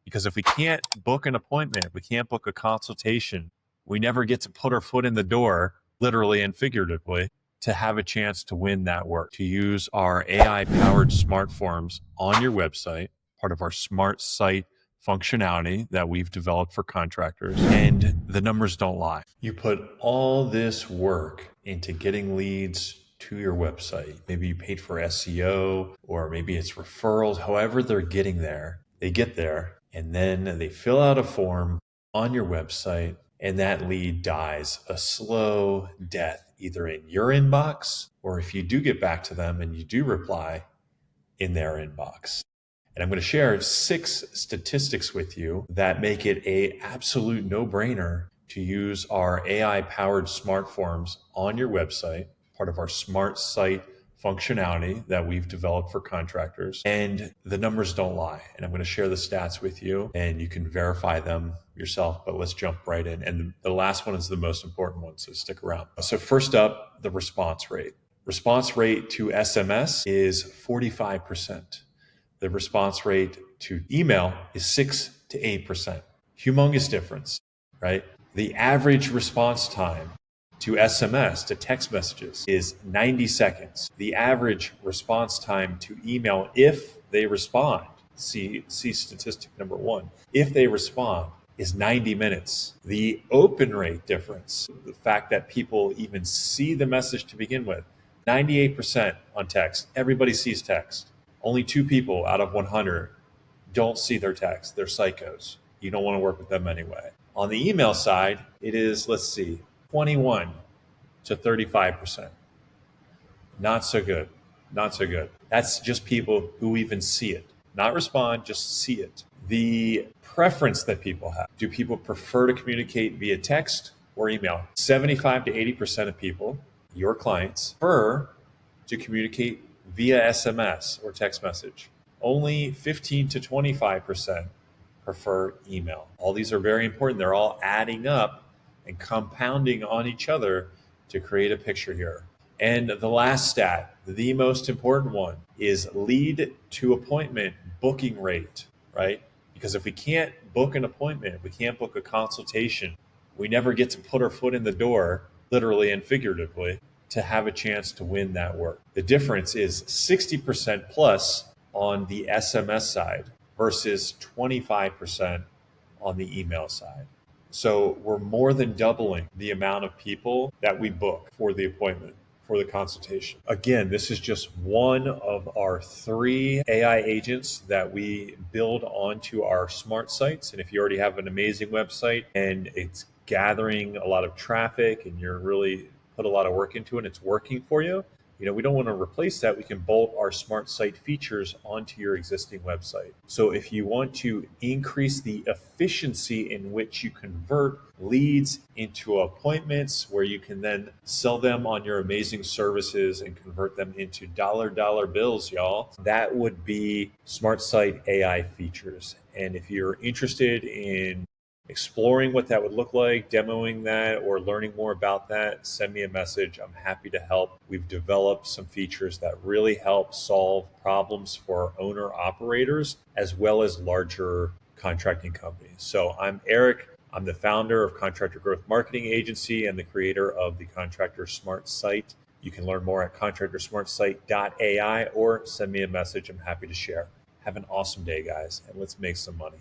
Because if we can't book an appointment, we can't book a consultation, we never get to put our foot in the door, literally and figuratively, to have a chance to win that work, to use our AI-powered smart forms on your website, part of our smart site functionality that we've developed for contractors. And the numbers don't lie. You put all this work into getting leads to your website. Maybe you paid for SEO, or maybe it's referrals, however they're getting there. They get there and then they fill out a form on your website, and that lead dies a slow death, either in your inbox, or if you do get back to them and you do reply, in their inbox. And I'm going to share 6 statistics with you that make it an absolute no-brainer to use our AI-powered smart forms on your website, part of our smart site functionality that we've developed for contractors. And the numbers don't lie. And I'm going to share the stats with you and you can verify them yourself, but let's jump right in. And the last one is the most important one, so stick around. So first up, the response rate. Response rate to SMS is 45%. The response rate to email is 6 to 8%. Humongous difference, right? The average response time to SMS, to text messages, is 90 seconds. The average response time to email, if they respond, see statistic number 1, if they respond, is 90 minutes. The open rate difference, the fact that people even see the message to begin with, 98% on text. Everybody sees text. Only 2 people out of 100 don't see their text. They're psychos. You don't want to work with them anyway. On the email side, it is, 21 to 35%. Not so good. Not so good. That's just people who even see it. Not respond, just see it. The preference that people have. Do people prefer to communicate via text or email? 75 to 80% of people, your clients, prefer to communicate via SMS or text message. Only 15 to 25% prefer email. All these are very important. They're all adding up and compounding on each other to create a picture here. And the last stat, the most important one, is lead to appointment booking rate, right? Because if we can't book an appointment, we can't book a consultation, we never get to put our foot in the door, literally and figuratively, to have a chance to win that work. The difference is 60% plus on the SMS side versus 25% on the email side. So we're more than doubling the amount of people that we book for the appointment, for the consultation. Again, this is just one of our 3 AI agents that we build onto our smart sites. And if you already have an amazing website and it's gathering a lot of traffic and you're really put a lot of work into it and it's working for you, we don't want to replace that. We can bolt our smart site features onto your existing website. So if you want to increase the efficiency in which you convert leads into appointments, where you can then sell them on your amazing services and convert them into dollar bills, y'all, that would be smart site AI features. And if you're interested in exploring what that would look like, demoing that, or learning more about that, send me a message. I'm happy to help. We've developed some features that really help solve problems for owner operators as well as larger contracting companies. So I'm Eric. I'm the founder of Contractor Growth Marketing Agency and the creator of the Contractor Smart Site. You can learn more at contractorsmartsite.ai or send me a message. I'm happy to share. Have an awesome day, guys, and let's make some money.